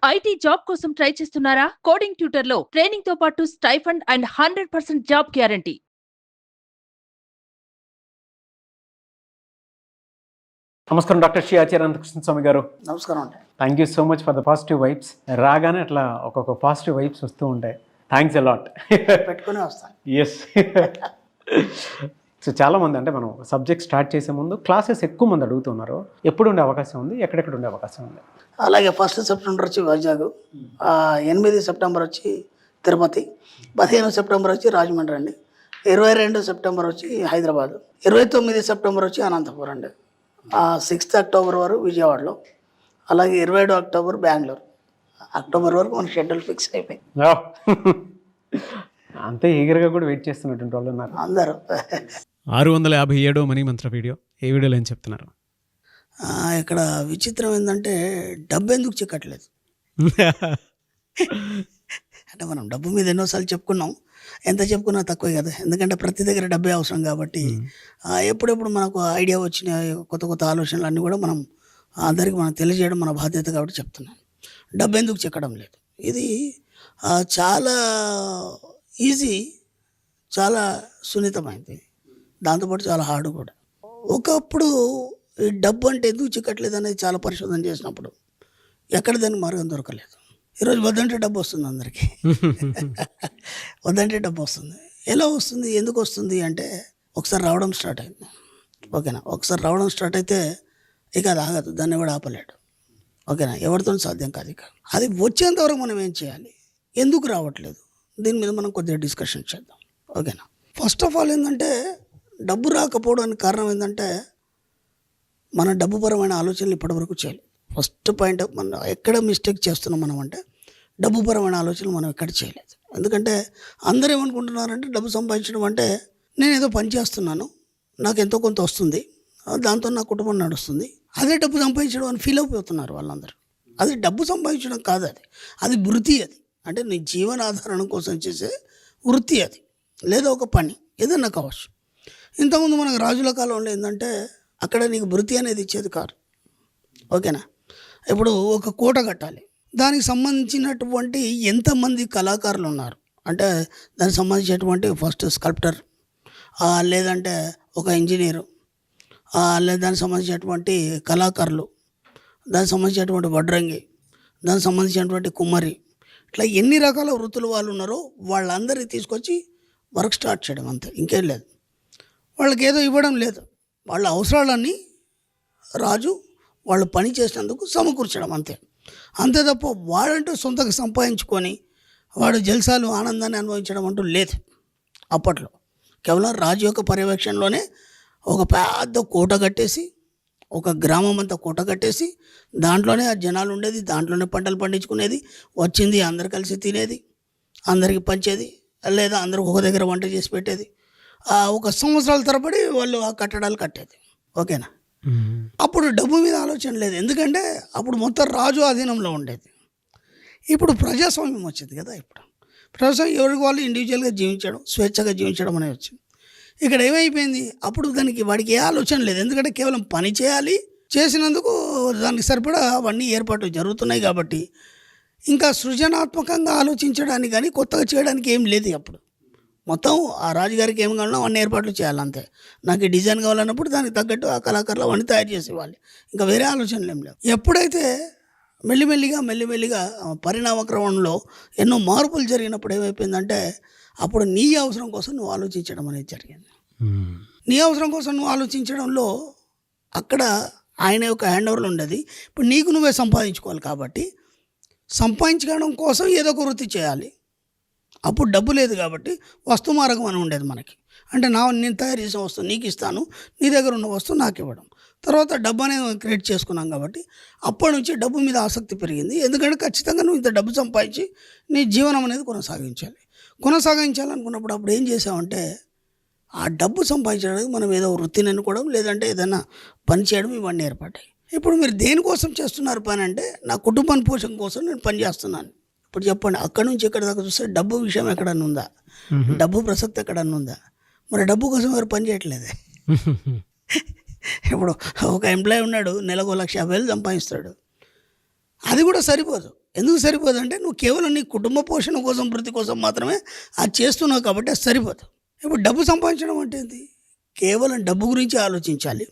IT job కోసం try చేస్తున్నారా? Coding tutor లో ట్రైనింగ్ తో పాటు స్టైఫండ్ అండ్ 100% జాబ్ గ్యారంటీ. నమస్కారం డాక్టర్ శ్రీ ఆచార్య అనంతకృష్ణ స్వామి గారు. నమస్కారం అండి. Thank you so much for the positive vibes. రాగానే అట్లా ఒక్కొక్క పాజిటివ్ వైబ్స్ వస్తూ ఉంటాయి. Thanks a lot. పెట్టుకునే వస్తాను. ఎస్. సో చాలామంది అంటే మనం సబ్జెక్ట్ స్టార్ట్ చేసే ముందు క్లాసెస్ ఎక్కువ మంది అడుగుతున్నారు. ఎప్పుడు ఉండే అవకాశం ఉంది, ఎక్కడెక్కడ ఉండే అవకాశం ఉంది? అలాగే 1 సెప్టెంబర్ వచ్చి వైజాగ్, 8 సెప్టెంబర్ వచ్చి తిరుపతి, 15 సెప్టెంబర్ వచ్చి రాజమండ్రి అండి, 22 సెప్టెంబర్ వచ్చి హైదరాబాద్, 29 సెప్టెంబర్ వచ్చి అనంతపురం అండి, 6 అక్టోబర్ వరకు విజయవాడలో, అలాగే 27 అక్టోబర్ బెంగళూరు. అక్టోబర్ వరకు మన షెడ్యూల్ ఫిక్స్ అయిపోయింది. అంతే ఈగర్గా కూడా వెయిట్ చేస్తున్నటువంటి వాళ్ళు ఉన్నారు అందరూ. 657 మనీ మంత్ర వీడియో. ఏ వీడియోలో ఏం చెప్తున్నారు? ఇక్కడ విచిత్రం ఏంటంటే డబ్బు ఎందుకు చిక్కట్లేదు. అంటే మనం డబ్బు మీద ఎన్నోసార్లు చెప్పుకున్నాం, ఎంత చెప్పుకున్నా తక్కువే కదా. ఎందుకంటే ప్రతి దగ్గర డబ్బే అవసరం కాబట్టి ఎప్పుడెప్పుడు మనకు ఐడియా వచ్చిన కొత్త కొత్త ఆలోచనలు అన్నీ కూడా మనం అందరికీ మనం తెలియజేయడం మన బాధ్యత కాబట్టి చెప్తున్నాం. డబ్బు ఎందుకు చిక్కడం లేదు, ఇది చాలా ఈజీ, చాలా సున్నితమైంది, దాంతోపాటు చాలా హార్డ్ కూడా. ఒకప్పుడు ఈ డబ్బు అంటే ఎందుకు చిక్కట్లేదు అనేది చాలా పరిశోధన చేసినప్పుడు ఎక్కడ దానికి మార్గం దొరకలేదు. ఈరోజు వద్దంటే డబ్బు వస్తుంది అందరికీ. వద్దంటే డబ్బు వస్తుంది. ఎలా వస్తుంది, ఎందుకు వస్తుంది అంటే ఒకసారి రావడం స్టార్ట్ అయింది. ఓకేనా, ఒకసారి రావడం స్టార్ట్ అయితే ఇక అది ఆగదు, దాన్ని ఎవడు ఆపలేడు. ఓకేనా, ఎవరితో సాధ్యం కాదు. ఇక అది వచ్చేంతవరకు మనం ఏం చేయాలి, ఎందుకు రావట్లేదు, దీని మీద మనం కొద్దిగా డిస్కషన్ చేద్దాం. ఓకేనా, ఫస్ట్ ఆఫ్ ఆల్ ఏంటంటే డబ్బు రాకపోవడానికి కారణం ఏంటంటే మన డబ్బుపరమైన ఆలోచనలు ఇప్పటివరకు చేయలేదు. ఫస్ట్ పాయింట్ మనం ఎక్కడ మిస్టేక్ చేస్తున్నాం మనం అంటే డబ్బుపరమైన ఆలోచనలు మనం ఎక్కడ చేయలేదు. ఎందుకంటే అందరూ ఏమనుకుంటున్నారంటే డబ్బు సంపాదించడం అంటే నేను ఏదో పని చేస్తున్నాను, నాకు ఎంతో కొంత వస్తుంది, దాంతో నా కుటుంబం నడుస్తుంది, అదే డబ్బు సంపాదించడం అని ఫీల్ అయిపోతున్నారు వాళ్ళందరూ. అది డబ్బు సంపాదించడం కాదు, అది వృత్తి. అది అంటే నీ జీవనాధారణం కోసం చేసే వృత్తి, అది లేదా ఒక పని ఏదన్నా కావచ్చు. ఇంతకుముందు మనకు రాజుల కాలంలో ఏంటంటే అక్కడ నీకు వృత్తి అనేది ఇచ్చేది కాదు. ఓకేనా, ఇప్పుడు ఒక కోట కట్టాలి, దానికి సంబంధించినటువంటి ఎంతమంది కళాకారులు ఉన్నారు అంటే దానికి సంబంధించినటువంటి ఫస్ట్ స్కల్ప్టర్, లేదంటే ఒక ఇంజనీరు, లేదా దానికి సంబంధించినటువంటి కళాకారులు, దానికి సంబంధించినటువంటి వడ్రంగి, దానికి సంబంధించినటువంటి కుమ్మరి, ఇట్లా ఎన్ని రకాల వృత్తులు వాళ్ళు ఉన్నారో వాళ్ళందరినీ తీసుకొచ్చి వర్క్ స్టార్ట్ చేయడం, అంతే, ఇంకేం లేదు. వాళ్ళకి ఏదో ఇవ్వడం లేదు, వాళ్ళ అవసరాలన్నీ రాజు వాళ్ళు పని చేసినందుకు సమకూర్చడం, అంతే. అంతే తప్ప వాడంటూ సొంతగా సంపాదించుకొని వాడు జల్సాలు ఆనందాన్ని అనుభవించడం అంటూ లేదు అప్పట్లో. కేవలం రాజు యొక్క పర్యవేక్షణలోనే ఒక పెద్ద కోట కట్టేసి, ఒక గ్రామం అంతా కోట కట్టేసి దాంట్లోనే ఆ జనాలు ఉండేది, దాంట్లోనే పంటలు పండించుకునేది, వచ్చింది అందరు కలిసి తినేది, అందరికి పంచేది, లేదా అందరికి ఒక దగ్గర వంట చేసి పెట్టేది. ఒక సంవత్సరాల తరబడి వాళ్ళు ఆ కట్టడాలు కట్టేది. ఓకేనా, అప్పుడు డబ్బు మీద ఆలోచన లేదు, ఎందుకంటే అప్పుడు మొత్తం రాజు అధీనంలో ఉండేది. ఇప్పుడు ప్రజాస్వామ్యం వచ్చింది కదా. ఇప్పుడు ప్రజాస్వామ్యం ఎవరికి వాళ్ళు ఇండివిజువల్గా జీవించడం, స్వేచ్ఛగా జీవించడం అనేది వచ్చింది. ఇక్కడ ఏమైపోయింది, అప్పుడు వాడికి ఏ ఆలోచన లేదు, ఎందుకంటే కేవలం పని చేయాలి, చేసినందుకు దానికి సరిపడా అవన్నీ ఏర్పాట్లు జరుగుతున్నాయి కాబట్టి ఇంకా సృజనాత్మకంగా ఆలోచించడానికి కానీ కొత్తగా చేయడానికి ఏం లేదు. అప్పుడు మొత్తం ఆ రాజుగారికి ఏం కావాలన్నా అవన్నీ ఏర్పాట్లు చేయాలంతే. నాకు ఈ డిజైన్ కావాలన్నప్పుడు దానికి తగ్గట్టు ఆ కళాకారులు అవన్నీ తయారు చేసేవాళ్ళు, ఇంకా వేరే ఆలోచనలు ఏం లేవు. ఎప్పుడైతే మెల్లిమెల్లిగా పరిణామక్రమంలో ఎన్నో మార్పులు జరిగినప్పుడు ఏమైపోయిందంటే అప్పుడు నీ అవసరం కోసం నువ్వు ఆలోచించడం అనేది జరిగింది. నీ అవసరం కోసం నువ్వు ఆలోచించడంలో అక్కడ ఆయన యొక్క హ్యాండ్ ఓవర్లో ఉండేది. ఇప్పుడు నీకు నువ్వే సంపాదించుకోవాలి కాబట్టి సంపాదించుకోవడం కోసం ఏదో ఒక వృత్తి చేయాలి. అప్పుడు డబ్బు లేదు కాబట్టి వస్తు మార్గం అని ఉండేది మనకి. అంటే నేను తయారు చేసిన వస్తువు నీకు ఇస్తాను, నీ దగ్గర ఉన్న వస్తువు నాకు ఇవ్వడం. తర్వాత డబ్బు అనేది క్రియేట్ చేసుకున్నాం కాబట్టి అప్పటి నుంచి డబ్బు మీద ఆసక్తి పెరిగింది. ఎందుకంటే ఖచ్చితంగా నువ్వు ఇంత డబ్బు సంపాదించి నీ జీవనం అనేది కొనసాగించాలనుకున్నప్పుడు అప్పుడు ఏం చేసామంటే ఆ డబ్బు సంపాదించడానికి మనం ఏదో వృత్తిని అనుకోవడం, లేదంటే ఏదైనా పని చేయడం, ఇవన్నీ ఏర్పడ్డాయి. ఇప్పుడు మీరు దేనికోసం చేస్తున్నారు పని అంటే నా కుటుంబాన్ని పోషణ కోసం నేను పని చేస్తున్నాను. ఇప్పుడు చెప్పండి, అక్కడి నుంచి ఎక్కడ దాకా చూస్తే డబ్బు విషయం ఎక్కడన్నా ఉందా, డబ్బు ప్రసక్తి ఎక్కడన్నా ఉందా? మరి డబ్బు కోసం ఎవరు పని చేయట్లేదే. ఇప్పుడు ఒక ఎంప్లాయీ ఉన్నాడు, నెలకు 1,50,000 సంపాదిస్తాడు, అది కూడా సరిపోదు. ఎందుకు సరిపోదు అంటే నువ్వు కేవలం నీ కుటుంబ పోషణ కోసం వృత్తి కోసం మాత్రమే అది చేస్తున్నావు కాబట్టి అది సరిపోదు. ఇప్పుడు డబ్బు సంపాదించడం అంటే ఏంటి? కేవలం డబ్బు గురించి ఆలోచించాలి.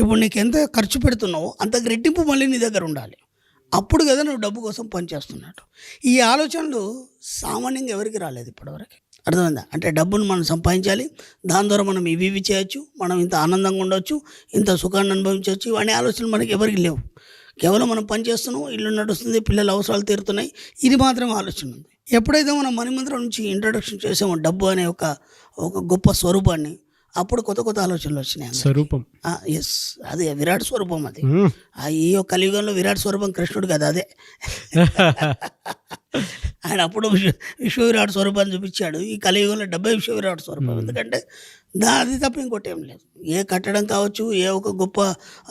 ఇప్పుడు నీకు ఎంత ఖర్చు పెడుతున్నావో అంత రెట్టింపు మళ్ళీ నీ దగ్గర ఉండాలి. అప్పుడు కదా నువ్వు డబ్బు కోసం పనిచేస్తున్నట్టు. ఈ ఆలోచనలు సామాన్యంగా ఎవరికి రాలేదు ఇప్పటివరకు. అర్థమైందా? అంటే డబ్బును మనం సంపాదించాలి, దాని ద్వారా మనం ఇవి చేయొచ్చు, మనం ఇంత ఆనందంగా ఉండొచ్చు, ఇంత సుఖాన్ని అనుభవించవచ్చు, ఇవన్నీ ఆలోచనలు మనకి ఎవరికి లేవు. కేవలం మనం పని చేస్తున్నాం, ఇల్లు నడుస్తుంది, పిల్లల అవసరాలు తీరుతున్నాయి, ఇది మాత్రమే ఆలోచన ఉంది. ఎప్పుడైతే మనం మణిమంత్రం నుంచి ఇంట్రొడక్షన్ చేసామో డబ్బు అనే ఒక గొప్ప స్వరూపాన్ని, అప్పుడు కొత్త కొత్త ఆలోచనలు వచ్చినాయి. స్వరూపం ఎస్, అది విరాట్ స్వరూపం. అది ఈ యొక్క కలియుగంలో విరాట్ స్వరూపం కృష్ణుడు కదా, అదే ఆయన అప్పుడు విశ్వవిరాట్ స్వరూపాన్ని చూపించాడు. ఈ కలియుగంలో డబ్బే విశ్వవిరాట్ స్వరూపం. ఎందుకంటే అది తప్ప ఇంకోటి ఏం లేదు. ఏ కట్టడం కావచ్చు, ఏ ఒక గొప్ప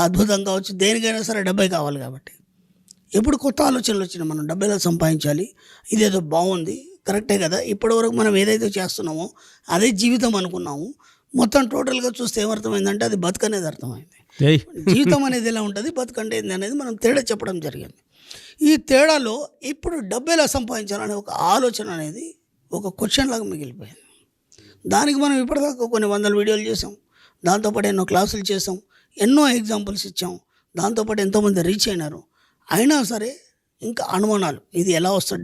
అద్భుతం కావచ్చు, దేనికైనా సరే డబ్బే కావాలి. కాబట్టి ఎప్పుడు కొత్త ఆలోచనలు వచ్చినా మనం డబ్బేలా సంపాదించాలి, ఇదేదో బాగుంది, కరెక్టే కదా, ఇప్పటివరకు మనం ఏదైతే చేస్తున్నామో అదే జీవితం అనుకున్నాము. మొత్తం టోటల్గా చూస్తే ఏమర్థమైందంటే అది బతుకనేది అర్థమైంది. జీవితం అనేది ఎలా ఉంటుంది, బతుకంటే ఏంది అనేది మనం తేడా చెప్పడం జరిగింది. ఈ తేడాలో ఇప్పుడు డబ్బు ఎలా సంపాదించాలనే ఒక ఆలోచన అనేది ఒక క్వశ్చన్ లాగా మిగిలిపోయింది. దానికి మనం ఇప్పటిదాకా కొన్ని వందల వీడియోలు చేసాం, దాంతోపాటు ఎన్నో క్లాసులు చేసాం, ఎన్నో ఎగ్జాంపుల్స్ ఇచ్చాం, దాంతోపాటు ఎంతోమంది రీచ్ అయినారు. అయినా సరే ఇంకా అనుమానాలు, ఇది ఎలా వస్తుంది,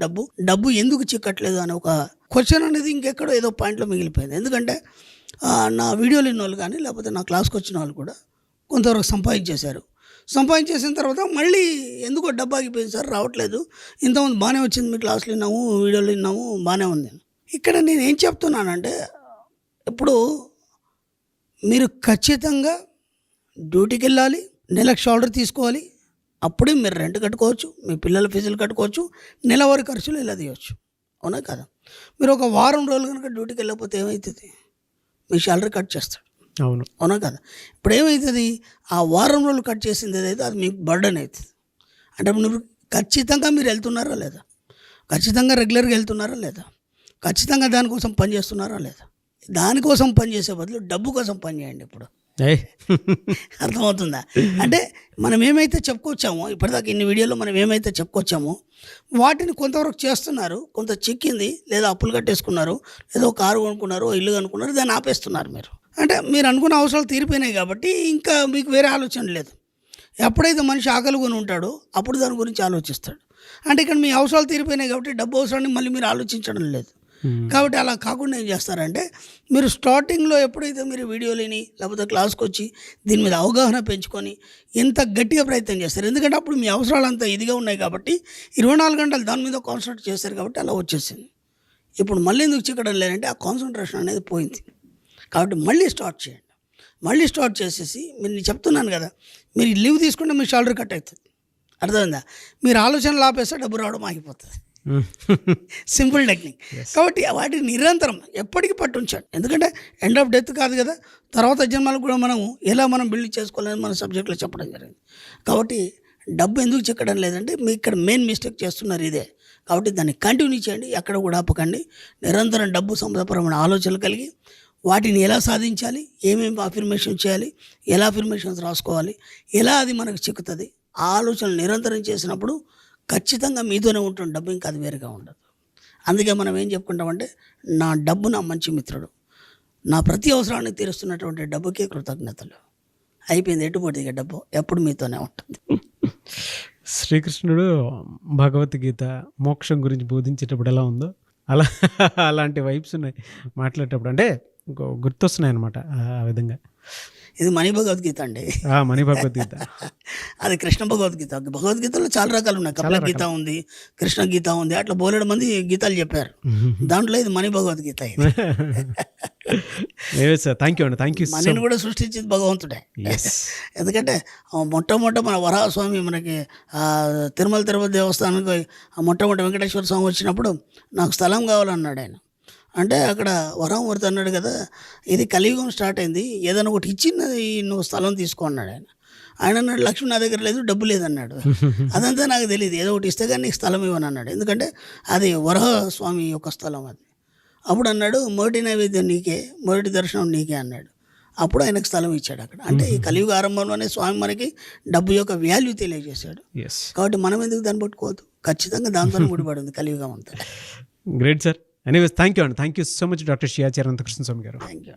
డబ్బు ఎందుకు చిక్కట్లేదు అనే ఒక క్వశ్చన్ అనేది ఇంకెక్కడో ఏదో పాయింట్లో మిగిలిపోయింది. ఎందుకంటే నా వీడియోలు విన్న వాళ్ళు కానీ లేకపోతే నా క్లాస్కి వచ్చిన వాళ్ళు కూడా కొంతవరకు సంపాదించేశారు. సంపాదించేసిన తర్వాత మళ్ళీ ఎందుకో డబ్బు ఆగిపోయింది సార్, రావట్లేదు, ఇంతమంది బాగానే వచ్చింది, మీ క్లాసులు విన్నాము, వీడియోలు విన్నాము, బాగానే ఉంది. ఇక్కడ నేను ఏం చెప్తున్నానంటే, ఇప్పుడు మీరు ఖచ్చితంగా డ్యూటీకి వెళ్ళాలి, నెలకు షాల్డర్ తీసుకోవాలి, అప్పుడే మీరు రెంట్ కట్టుకోవచ్చు, మీ పిల్లల ఫీజులు కట్టుకోవచ్చు, నెలవారీ ఖర్చులు ఇలా తీయవచ్చు. అవునా కదా? మీరు ఒక వారం రోజులు కనుక డ్యూటీకి వెళ్ళకపోతే ఏమవుతుంది? మీ శాలరీ కట్ చేస్తాడు. అవునా కదా? ఇప్పుడు ఏమవుతుంది, ఆ వారం రోజులు కట్ చేసింది ఏదైతే అది మీకు బర్డన్ అవుతుంది. అంటే మీరు ఖచ్చితంగా మీరు వెళ్తున్నారా లేదా, ఖచ్చితంగా రెగ్యులర్గా వెళ్తున్నారా లేదా, ఖచ్చితంగా దానికోసం పని చేస్తున్నారా లేదా. దానికోసం పని చేసే బదులు డబ్బు కోసం పని చేయండి. ఇప్పుడు అర్థమవుతుందా? అంటే మనం ఏమైతే చెప్పుకొచ్చామో ఇప్పటిదాకా ఇన్ని వీడియోలో మనం ఏమైతే చెప్పుకొచ్చామో వాటిని కొంతవరకు చేస్తున్నారు, కొంత చిక్కింది, లేదా అప్పులు కట్టేసుకున్నారు, లేదా కారు కొనుక్కున్నారు, ఇల్లు కొనుక్కున్నారు, దాన్ని ఆపేస్తున్నారు. మీరు అంటే మీరు అనుకున్న అవసరాలు తీరిపోయినాయి కాబట్టి ఇంకా మీకు వేరే ఆలోచన లేదు. ఎప్పుడైతే మనిషి ఆకలి కొని ఉంటాడో అప్పుడు దాని గురించి ఆలోచిస్తాడు. అంటే ఇక్కడ మీ అవసరాలు తీరిపోయినాయి కాబట్టి డబ్బు అవసరాన్ని మళ్ళీ మీరు ఆలోచించడం లేదు. కాబట్టి అలా కాకుండా ఏం చేస్తారంటే, మీరు స్టార్టింగ్లో ఎప్పుడైతే మీరు వీడియోలని లేకపోతే క్లాస్కి వచ్చి దీని మీద అవగాహన పెంచుకొని ఎంత గట్టిగా ప్రయత్నం చేస్తారు. ఎందుకంటే అప్పుడు మీ అవసరాలు అంతా ఇదిగా ఉన్నాయి కాబట్టి 24 గంటలు దాని మీద కాన్సన్ట్రేట్ చేస్తారు కాబట్టి అలా వచ్చేసింది. ఇప్పుడు మళ్ళీ ఎందుకు చిక్కడం లేదంటే ఆ కాన్సన్ట్రేషన్ అనేది పోయింది. కాబట్టి మళ్ళీ స్టార్ట్ చేయండి. మళ్ళీ స్టార్ట్ చేసేసి నేను చెప్తున్నాను కదా, మీరు లీవ్ తీసుకుంటే మీ శాలరీ కట్ అవుతుంది. అర్థమైందా? మీరు ఆలోచనలు ఆపేస్తే డబ్బు రావడం ఆగిపోతుంది. Simple technique. కాబట్టి వాటిని నిరంతరం ఎప్పటికీ పట్టుంచండి. ఎందుకంటే ఎండ్ ఆఫ్ డెత్ కాదు కదా, తర్వాత జన్మలకు కూడా మనం ఎలా మనం బిల్డ్ చేసుకోవాలని మన సబ్జెక్ట్లో చెప్పడం జరిగింది. కాబట్టి డబ్బు ఎందుకు చిక్కడం లేదంటే మీ ఇక్కడ మెయిన్ మిస్టేక్ చేస్తున్నారు ఇదే. కాబట్టి దాన్ని కంటిన్యూ చేయండి, ఎక్కడ కూడా ఆపకండి. నిరంతరం డబ్బు సంపదపరమైన ఆలోచనలు కలిగి వాటిని ఎలా సాధించాలి, ఏమేమి అఫర్మేషన్ చేయాలి, ఎలా అఫర్మేషన్స్ రాసుకోవాలి, ఎలా అది మనకు చిక్కుతుంది, ఆ ఆలోచనలు నిరంతరం చేసినప్పుడు ఖచ్చితంగా మీతోనే ఉంటుంది డబ్బు, ఇంకా అది వేరుగా ఉండదు. అందుకే మనం ఏం చెప్పుకుంటామంటే, నా డబ్బు నా మంచి మిత్రుడు, నా ప్రతి అవసరాన్ని తీరుస్తున్నటువంటి డబ్బుకే కృతజ్ఞతలు. అయిపోయింది, ఎటుపోతే ఇక డబ్బు ఎప్పుడు మీతోనే ఉంటుంది. శ్రీకృష్ణుడు భగవద్గీత మోక్షం గురించి బోధించేటప్పుడు ఎలా ఉందో అలాంటి వైబ్స్ ఉన్నాయి మాట్లాడేటప్పుడు. అంటే గుర్తొస్తున్నాయి అనమాట ఆ విధంగా. ఇది మణి భగవద్గీత అండి. మణి భగవద్గీత అది కృష్ణ భగవద్గీత. భగవద్గీతలో చాలా రకాలు ఉన్నాయి. కపిల గీత ఉంది, కృష్ణ గీత ఉంది, అట్లా బోలెడు మంది గీతాలు చెప్పారు. దాంట్లో ఇది మణి భగవద్గీత. థ్యాంక్ యూ అండి, థ్యాంక్ యూ. మనని కూడా సృష్టించింది భగవంతుడే. ఎందుకంటే మొట్టమొదట మన వరాహస్వామి మనకి తిరుమల తిరుపతి దేవస్థానానికి మొట్టమొదటి వెంకటేశ్వర స్వామి వచ్చినప్పుడు నాకు స్థలం కావాలన్నాడు ఆయన. అంటే అక్కడ వరాహమూర్తి అన్నాడు కదా, ఇది కలియుగం స్టార్ట్ అయింది, ఏదైనా ఒకటి ఇచ్చినది నువ్వు స్థలం తీసుకో అన్నాడు ఆయన. ఆయన అన్నాడు, లక్ష్మి నా దగ్గర లేదు, డబ్బు లేదన్నాడు. అదంతా నాకు తెలియదు, ఏదో ఒకటి ఇస్తే కానీ నీకు స్థలం ఇవ్వను అన్నాడు. ఎందుకంటే అది వరాహస్వామి యొక్క స్థలం అది. అప్పుడు అన్నాడు, మొదటి నైవేద్యం నీకే, మొదటి దర్శనం నీకే అన్నాడు. అప్పుడు ఆయనకు స్థలం ఇచ్చాడు అక్కడ. అంటే ఈ కలియుగ ఆరంభంలోనే స్వామి మనకి డబ్బు యొక్క వాల్యూ తెలియజేశాడు. కాబట్టి మనం ఎందుకు దాన్ని పట్టుకోవద్దు, ఖచ్చితంగా దాంతో ముడిపడి ఉంది కలియుగం అంతా. Great sir. Anyways thank you అండి. Thank you so much doctor Shiyachari Anantakrishna Swami గారు. Thank you.